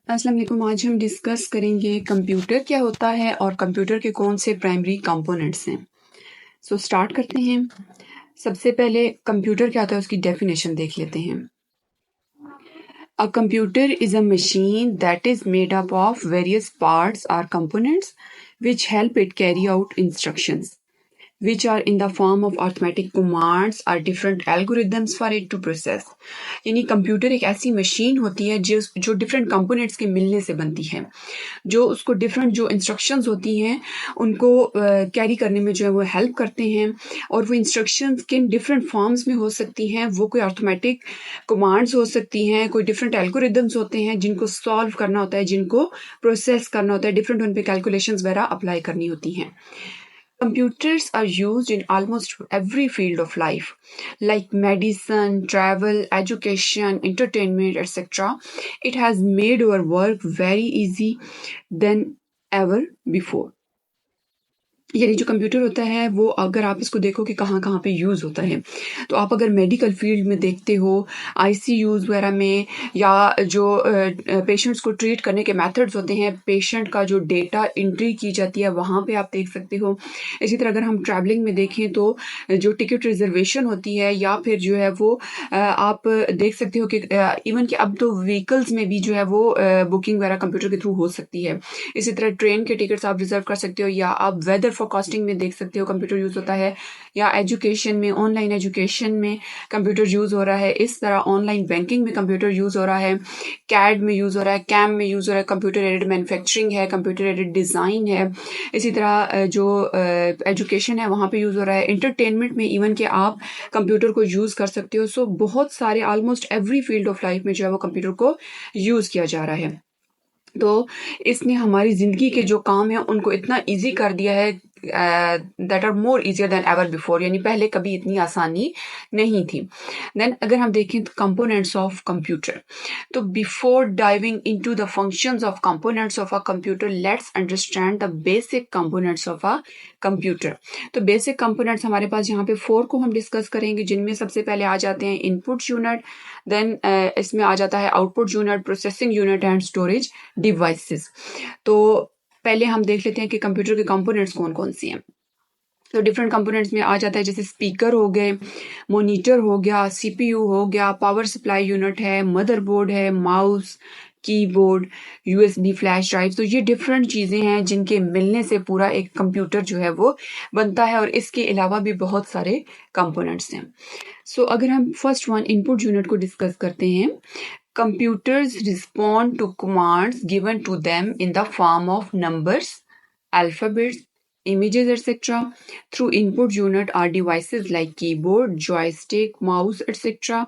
अस्सलाम वालेकुम। आज हम डिस्कस करेंगे कंप्यूटर क्या होता है और कंप्यूटर के कौन से प्राइमरी कंपोनेंट्स हैं। स्टार्ट करते हैं। सबसे पहले कंप्यूटर क्या होता है उसकी डेफिनेशन देख लेते हैं। A computer is a machine that is made up of various parts और components which help it carry out instructions which are in the form of arithmetic commands or different algorithms for it to process। यानी computer एक ऐसी machine होती है जो different components के मिलने से बनती है, जो उसको डिफरेंट जो इंस्ट्रक्शंस होती हैं उनको कैरी करने में जो है वो हेल्प करते हैं। और वो इंस्ट्रक्शंस किन डिफरेंट फॉर्म्स में हो सकती हैं, वो कोई अर्थमेटिक कमांड्स हो सकती हैं, कोई डिफरेंट एल्गोरिदम्स होते हैं जिनको सॉल्व करना होता है, जिनको प्रोसेस करना होता है, डिफरेंट उन पे कैलकुलेशंस वगैरह अप्लाई करनी होती हैं। Computers are used in almost every field of life, like medicine, travel, education, entertainment, etc. It has made our work very easy than ever before। यानी जो कंप्यूटर होता है वो अगर आप इसको देखो कि कहाँ कहाँ पे यूज़ होता है, तो आप अगर मेडिकल फील्ड में देखते हो, आईसीयूज़ वगैरह में, या जो पेशेंट्स को ट्रीट करने के मेथड्स होते हैं, पेशेंट का जो डेटा एंट्री की जाती है वहाँ पे आप देख सकते हो। इसी तरह अगर हम ट्रैवलिंग में देखें तो जो टिकट रिजर्वेशन होती है, या फिर जो है वो आप देख सकते हो कि इवन कि अब तो व्हीकल्स में भी जो है वो बुकिंग वगैरह कंप्यूटर के थ्रू हो सकती है। इसी तरह ट्रेन के टिकट्स आप रिजर्व कर सकते हो, या आप वेदर फोरकास्टिंग में देख सकते हो कंप्यूटर यूज़ होता है, या एजुकेशन में, ऑनलाइन एजुकेशन में कंप्यूटर यूज़ हो रहा है। इस तरह ऑनलाइन बैंकिंग में कंप्यूटर यूज़ हो रहा है, कैड में यूज़ हो रहा है, कैम में यूज़ हो रहा है, कंप्यूटर एडेड मैन्युफैक्चरिंग है, कंप्यूटर एडेड डिज़ाइन है। इसी तरह जो एजुकेशन है वहाँ पे यूज़ हो रहा है, इंटरटेनमेंट में इवन कि आप कंप्यूटर को यूज़ कर सकते हो। सो बहुत सारे almost every field of life में जो है वो कंप्यूटर को यूज़ किया जा रहा है। तो इसने हमारी ज़िंदगी के जो काम हैं उनको इतना ईज़ी कर दिया है that are more easier than ever before, यानी पहले कभी इतनी आसानी नहीं थी। देन अगर हम देखें तो कंपोनेंट्स ऑफ कंप्यूटर, तो before diving into the functions of components of a computer, let's understand the basic components of a computer. तो बेसिक कंपोनेंट्स हमारे पास यहाँ पे 4 को हम डिस्कस करेंगे, जिनमें सबसे पहले आ जाते हैं इनपुट यूनिट, देन इसमें आ जाता है output unit, processing unit and storage devices. तो पहले हम देख लेते हैं कि कंप्यूटर के कंपोनेंट्स कौन कौन सी हैं। तो डिफरेंट कंपोनेंट्स में आ जाता है जैसे स्पीकर हो गए, मॉनिटर हो गया, सीपीयू हो गया, पावर सप्लाई यूनिट है, मदरबोर्ड है, mouse, keyboard, USB flash drive. तो ये डिफरेंट चीज़ें हैं जिनके मिलने से पूरा एक कंप्यूटर जो है वो बनता है, और इसके अलावा भी बहुत सारे कंपोनेंट्स हैं। अगर हम फर्स्ट वन इनपुट यूनिट को डिस्कस करते हैं, computers respond to commands given to them in the form of numbers, alphabets, images, etc. Through input unit are devices like keyboard, joystick, mouse, etc.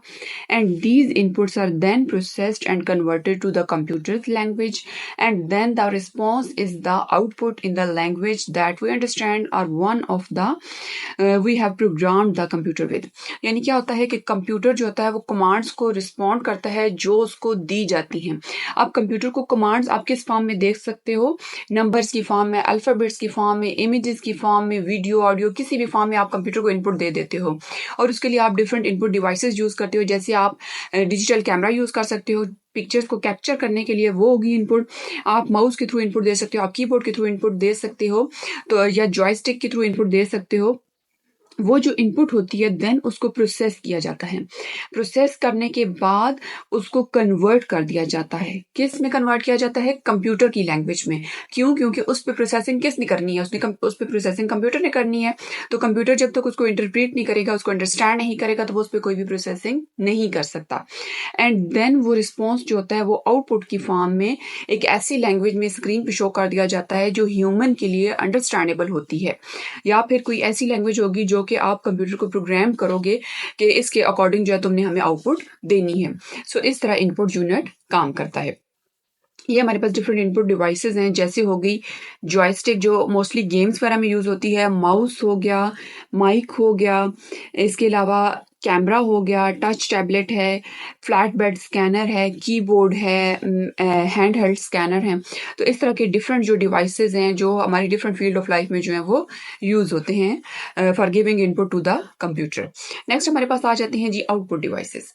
And these inputs are then processed and converted to the computer's language, and then the response is the output in the language that we understand, or one of the we have programmed the computer with। यानी क्या होता है कि computer जो होता है वो commands को रिस्पॉन्ड करता है जो उसको दी जाती हैं। आप कंप्यूटर को कमांड्स आप किस फॉर्म में देख सकते हो, नंबर्स की फॉर्म में, अल्फ़ाबेट्स की फॉर्म में, इमेजेस की फॉर्म में, वीडियो, ऑडियो, किसी भी फॉर्म में आप कंप्यूटर को इनपुट दे देते हो, और उसके लिए आप डिफरेंट इनपुट डिवाइसेस यूज़ करते हो। जैसे आप डिजिटल कैमरा यूज़ कर सकते हो पिक्चर्स को कैप्चर करने के लिए, वो होगी इनपुट। आप माउस के थ्रू इनपुट दे सकते हो, आप कीबोर्ड के थ्रू इनपुट दे सकते हो, तो या जॉयस्टिक के थ्रू इनपुट दे सकते हो। वो जो इनपुट होती है देन उसको प्रोसेस किया जाता है। प्रोसेस करने के बाद उसको कन्वर्ट कर दिया जाता है। किस में कन्वर्ट किया जाता है? कंप्यूटर की लैंग्वेज में। क्यों? क्योंकि उस पे प्रोसेसिंग किसने करनी है? उस पे प्रोसेसिंग कंप्यूटर ने करनी है। तो कंप्यूटर जब तक उसको इंटरप्रेट नहीं करेगा, उसको अंडरस्टैंड नहीं करेगा, तो वो उस पे कोई भी प्रोसेसिंग नहीं कर सकता। एंड देन वो रिस्पॉन्स जो होता है वो आउटपुट की फॉर्म में एक ऐसी लैंग्वेज में स्क्रीन पे शो कर दिया जाता है जो ह्यूमन के लिए अंडरस्टैंडेबल होती है, या फिर कोई ऐसी लैंग्वेज होगी जो कि आप कंप्यूटर को प्रोग्राम करोगे कि इसके अकॉर्डिंग जो है तुमने हमें आउटपुट देनी है। इस तरह इनपुट यूनिट काम करता है। ये हमारे पास डिफरेंट इनपुट डिवाइसेस हैं, जैसे हो गई जॉयस्टिक जो मोस्टली गेम्स वगैरह में यूज़ होती है, माउस हो गया, माइक हो गया, इसके अलावा कैमरा हो गया, टच टैबलेट है, फ्लैट बेड स्कैनर है, कीबोर्ड है, हैंड हेल्ड स्कैनर है। तो इस तरह के डिफरेंट जो डिवाइसेस हैं जो हमारी डिफरेंट फील्ड ऑफ लाइफ में जो है वो यूज़ होते हैं for giving input to the computer. Next हमारे पास आ जाते हैं जी output devices.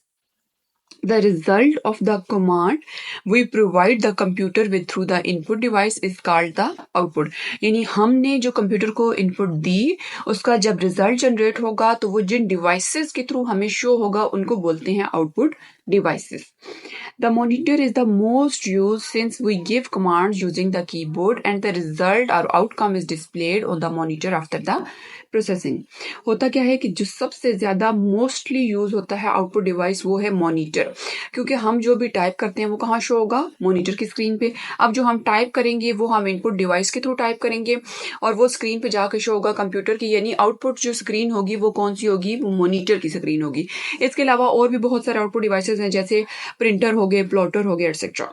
The result of the command we provide the computer with through the input device is called the output. यानी हमने जो कंप्यूटर को इनपुट दी उसका जब रिजल्ट जनरेट होगा तो वो जिन डिवाइसेस के थ्रू हमें शो होगा उनको बोलते हैं output devices. The monitor is the most used since we give commands using the keyboard and the result or outcome is displayed on the monitor after the processing. होता क्या है कि जो सबसे ज़्यादा मोस्टली यूज़ होता है आउटपुट डिवाइस वो है मॉनिटर, क्योंकि हम जो भी टाइप करते हैं वो कहाँ शो होगा, मॉनिटर की स्क्रीन पे. अब जो हम टाइप करेंगे वो हम इनपुट डिवाइस के थ्रू टाइप करेंगे और वो स्क्रीन पे जाके शो होगा कंप्यूटर की, यानी आउटपुट जो स्क्रीन होगी वो कौन सी होगी, वो मॉनिटर की स्क्रीन होगी. इसके अलावा और भी बहुत सारे आउटपुट डिवाइसेज हैं जैसे प्रिंटर हो गए, प्लॉटर हो गए, एटसेट्रा.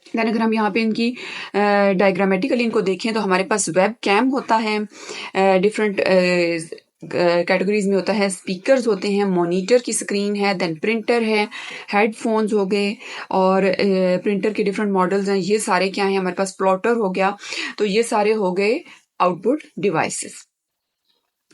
दैन अगर हम यहाँ पे इनकी डायग्रामेटिकली इनको देखें तो हमारे पास वेब कैम होता है, डिफरेंट कैटेगरीज में होता है, स्पीकर्स होते हैं, मॉनिटर की स्क्रीन है, देन प्रिंटर है, हेडफोन्स हो गए और प्रिंटर के डिफरेंट मॉडल्स हैं. ये सारे क्या हैं, हमारे पास प्लॉटर हो गया. तो ये सारे हो गए आउटपुट डिवाइसेस.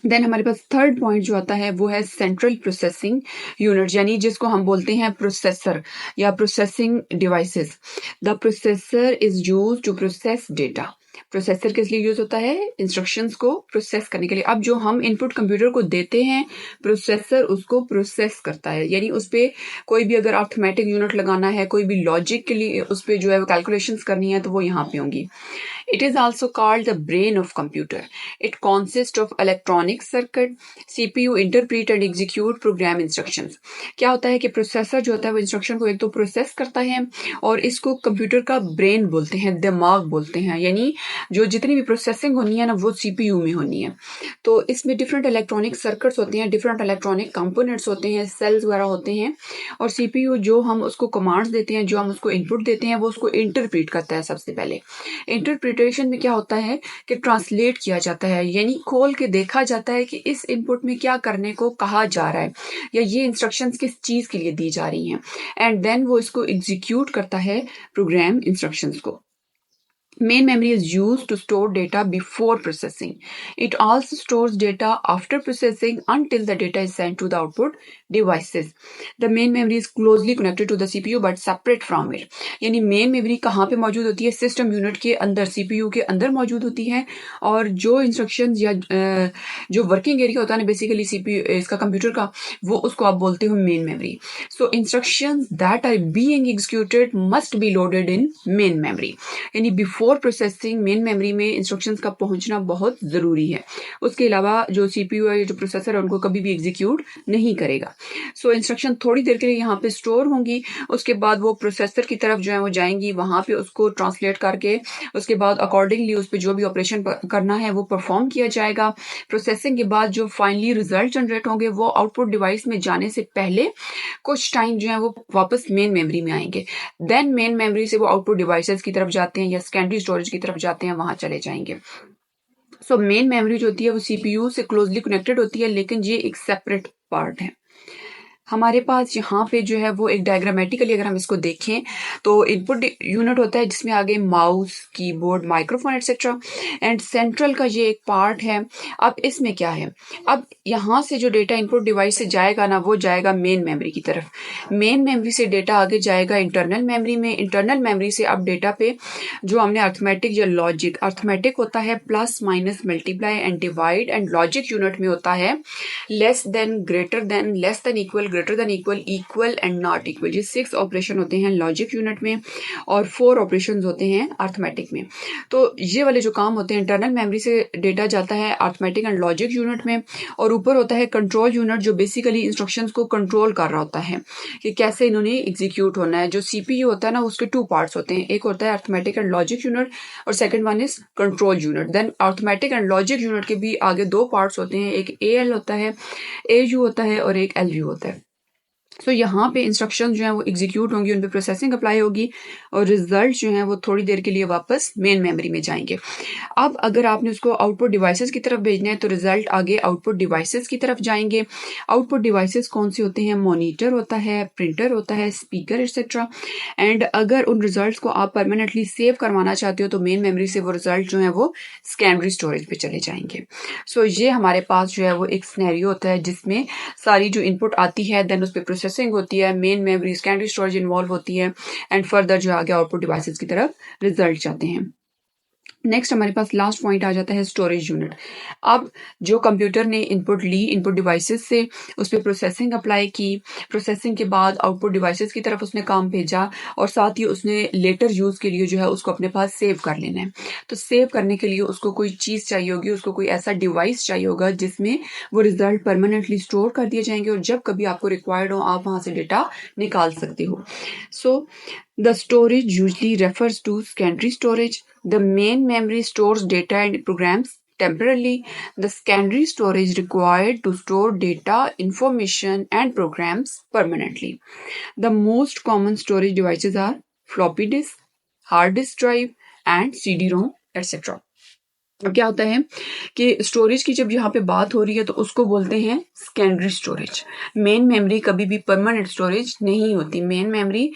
देन हमारे पास थर्ड पॉइंट जो आता है वो है सेंट्रल प्रोसेसिंग यूनिट, यानी जिसको हम बोलते हैं प्रोसेसर या processing devices. The processor is used to process data. Processor किस लिए यूज होता है, इंस्ट्रक्शंस को प्रोसेस करने के लिए. अब जो हम इनपुट कंप्यूटर को देते हैं प्रोसेसर उसको प्रोसेस करता है, यानी उस पर कोई भी अगर अर्थमेटिक यूनिट लगाना है, कोई भी लॉजिक के लिए उस पर जो है कैलकुलेशंस करनी है तो वो यहाँ पे होंगी. It is also called the brain of computer. It consists of electronic circuit. CPU interpret and execute program instructions. क्या होता है कि प्रोसेसर जो होता है वो इंस्ट्रक्शन को एक तो प्रोसेस करता है और इसको कंप्यूटर का ब्रेन बोलते हैं, दिमाग बोलते हैं. यानी जो जितनी भी प्रोसेसिंग होनी है ना वो CPU में होनी है. तो इसमें डिफरेंट इलेक्ट्रॉनिक सर्किट्स होते हैं, डिफरेंट इलेक्ट्रॉनिक कंपोनेंट्स होते हैं, सेल्स वगैरह होते हैं. और CPU जो हम उसको कमांड्स देते हैं, जो हम उसको इनपुट देते हैं, वो उसको इंटरप्रेट करता है. सबसे पहले इंटरप्रिटेशन में क्या होता है कि ट्रांसलेट किया जाता है, यानी खोल के देखा जाता है कि इस इनपुट में क्या करने को कहा जा रहा है या ये इंस्ट्रक्शंस किस चीज के लिए दी जा रही हैं. एंड देन वो इसको एग्जीक्यूट करता है प्रोग्राम इंस्ट्रक्शंस को. Main memory is used to store data before processing. It also stores data after processing until the data is sent to the output devices. The main memory is closely connected to the CPU but separate from it. यानी main memory कहाँ पे मौजूद होती है, system unit के अंदर, CPU के अंदर मौजूद होती है. और जो इंस्ट्रक्शंस या जो वर्किंग एरिया होता है ना बेसिकली CPU इसका कंप्यूटर का, वो उसको आप बोलते हो main memory. So instructions that are being executed must be loaded in main memory. यानी बिफोर प्रोसेसिंग मेन मेमोरी में इंस्ट्रक्शंस का पहुंचना बहुत जरूरी है. उसके अलावा जो CPU है, जो प्रोसेसर है, उनको कभी भी एग्जीक्यूट नहीं करेगा. सो इंस्ट्रक्शन थोड़ी देर के लिए यहाँ पे स्टोर होंगी, उसके बाद वो प्रोसेसर की तरफ जो है वो जाएंगी, वहां पे उसको ट्रांसलेट करके उसके बाद अकॉर्डिंगली उस पर जो भी ऑपरेशन करना है वो परफॉर्म किया जाएगा. प्रोसेसिंग के बाद जो फाइनली रिजल्ट जनरेट होंगे वो आउटपुट डिवाइस में जाने से पहले कुछ टाइम जो है वो वापस मेन मेमोरी में आएंगे. देन मेन मेमोरी से वो आउटपुट डिवाइसेस की तरफ जाते हैं या सेकेंडरी स्टोरेज की तरफ जाते हैं, वहां चले जाएंगे. सो मेन मेमोरी जो होती है वो CPU से क्लोजली कनेक्टेड होती है, लेकिन ये एक सेपरेट पार्ट है. हमारे पास यहाँ पे जो है वो एक डायग्रामेटिकली अगर हम इसको देखें तो इनपुट यूनिट होता है जिसमें आगे mouse, keyboard, microphone etcetera, and central का ये एक पार्ट है. अब इसमें क्या है, अब यहाँ से जो डेटा इनपुट डिवाइस से जाएगा ना वो जाएगा मेन मेमोरी की तरफ. मेन मेमोरी से डेटा आगे जाएगा इंटरनल मेमोरी में. इंटरनल मेमोरी से अब डेटा पे जो हमने अर्थमेटिक या लॉजिक, अर्थमेटिक होता है plus minus multiply and divide, and logic unit में होता है less than, greater than, less than equal, greater than equal, equal and not equal. ये 6 ऑपरेशन होते हैं लॉजिक यूनिट में और 4 ऑपरेशंस होते हैं अर्थमेटिक में. तो ये वाले जो काम होते हैं, इंटरनल मेमोरी से डेटा जाता है अर्थमेटिक एंड लॉजिक यूनिट में, और ऊपर होता है कंट्रोल यूनिट जो बेसिकली इंस्ट्रक्शंस को कंट्रोल कर रहा होता है कि कैसे इन्होंने एग्जीक्यूट होना है. जो CPU होता है ना उसके 2 पार्ट्स होते हैं, एक होता है अर्थमेटिक एंड लॉजिक यूनिट और second one is control unit. Then arithmetic and logic unit के भी आगे 2 पार्ट्स होते हैं, एक AL होता है, AU होता है और एक LU होता है. सो यहाँ पे इंस्ट्रक्शन जो है वो एग्जीक्यूट होंगी, उन पे प्रोसेसिंग अप्लाई होगी और रिजल्ट जो है वो थोड़ी देर के लिए वापस मेन मेमोरी में जाएंगे. अब अगर आपने उसको आउटपुट डिवाइसेस की तरफ भेजना है तो रिजल्ट आगे आउटपुट डिवाइसेस की तरफ जाएंगे. आउटपुट डिवाइसेस कौन से होते हैं, मॉनिटर होता है, प्रिंटर होता है, स्पीकर एटसेट्रा. एंड अगर उन रिजल्ट्स को आप परमानेंटली सेव करवाना चाहते हो तो मेन मेमोरी से वो रिजल्ट जो है वो सेकेंडरी स्टोरेज पे चले जाएंगे. सो ये हमारे पास जो है वो एक सिनेरियो होता है जिसमें सारी जो इनपुट आती है देन उस पर प्रोसेसिंग होती है, main memory, secondary storage involve होती है एंड फर्दर जो आगे आउटपुट डिवाइसेस की तरफ रिजल्ट जाते हैं। नेक्स्ट हमारे पास लास्ट पॉइंट आ जाता है स्टोरेज यूनिट। अब जो कंप्यूटर ने इनपुट ली इनपुट डिवाइसेस से, उस पर प्रोसेसिंग अप्लाई की, प्रोसेसिंग के बाद आउटपुट डिवाइसेस की तरफ उसने काम भेजा और साथ ही उसने लेटर यूज़ के लिए जो है उसको अपने पास सेव कर लेना है। तो सेव करने के लिए उसको कोई चीज़ चाहिए होगी, उसको कोई ऐसा डिवाइस चाहिए होगा जिसमें वो रिजल्ट परमानेंटली स्टोर कर दिए जाएंगे और जब कभी आपको रिक्वायर्ड हो आप वहाँ से डेटा निकाल सकते हो। सो the storage usually refers to secondary storage. The main memory stores data and programs temporarily. The secondary storage required to store data, information, and programs permanently. The most common storage devices are floppy disk, hard disk drive, and CD-ROM, etc. अब क्या होता है कि storage की जब यहाँ पे बात हो रही है तो उसको बोलते हैं सेकेंडरी स्टोरेज। मेन मेमोरी कभी भी परमानेंट स्टोरेज नहीं होती। मेन मेमोरी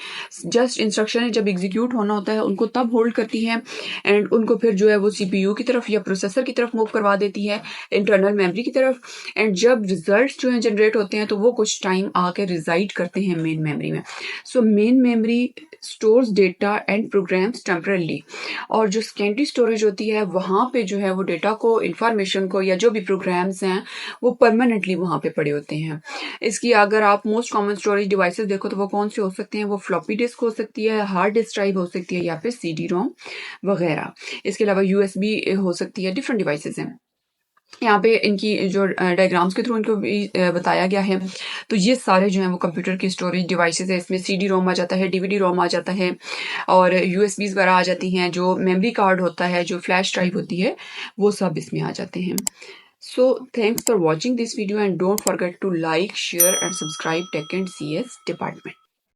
जस्ट इंस्ट्रक्शन जब एग्जीक्यूट होना होता है उनको तब होल्ड करती है एंड उनको फिर जो है वो सीपीयू की तरफ या प्रोसेसर की तरफ मूव करवा देती है, इंटरनल मेमोरी की तरफ। एंड जब रिजल्ट जो है जनरेट होते हैं तो वो कुछ टाइम आके रिजाइड करते हैं मेन मेमोरी में। So main memory stores data and programs temporarily, और जो सेकेंडरी स्टोरेज होती है वहाँ पे जो है वो डेटा को, इंफॉर्मेशन को या जो भी प्रोग्राम्स हैं वो परमानेंटली वहाँ पे पड़े होते हैं। इसकी अगर आप मोस्ट कॉमन स्टोरेज डिवाइसेस देखो तो वो कौन से हो सकते हैं, वो फ्लॉपी डिस्क हो सकती है, हार्ड डिस्क ड्राइव हो सकती है या फिर CD-ROM वगैरह। इसके अलावा USB हो सकती है, डिफरेंट डिवाइसेस हैं। यहाँ पे इनकी जो डायग्राम्स के थ्रू इनको भी बताया गया है। तो ये सारे जो हैं वो कंप्यूटर की स्टोरेज डिवाइसेस है। इसमें CD-ROM आ जाता है, DVD-ROM आ जाता है और USBs वगैरह आ जाती हैं, जो मेमोरी कार्ड होता है, जो फ्लैश ड्राइव होती है, वो सब इसमें आ जाते हैं। So thanks for watching this video and don't forget to like, share and subscribe tech and CS department.